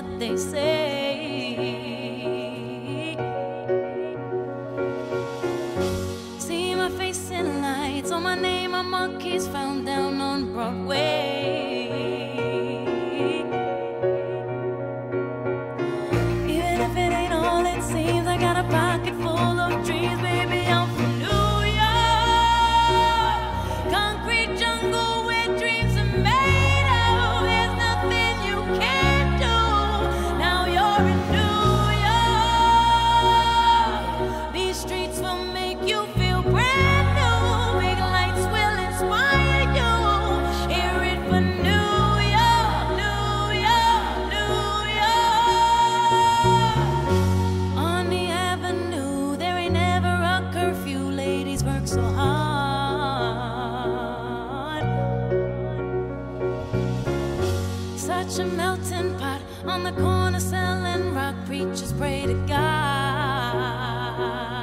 what they say. See my face in lights, on my name, my monkeys found down on Broadway. Even if it ain't all it seems, I got a pocket full of dreams, baby, I'm from New York. Concrete jungle where dreams are made of. There's nothing you can't do. Now you're in New York. These streets will make you feel brand new. Big lights will inspire you. Hear it for New York, New York, New York. On the avenue, there ain't never a curfew. Ladies work so hard. Such a melting pot on the corner selling rock. Preachers pray to God.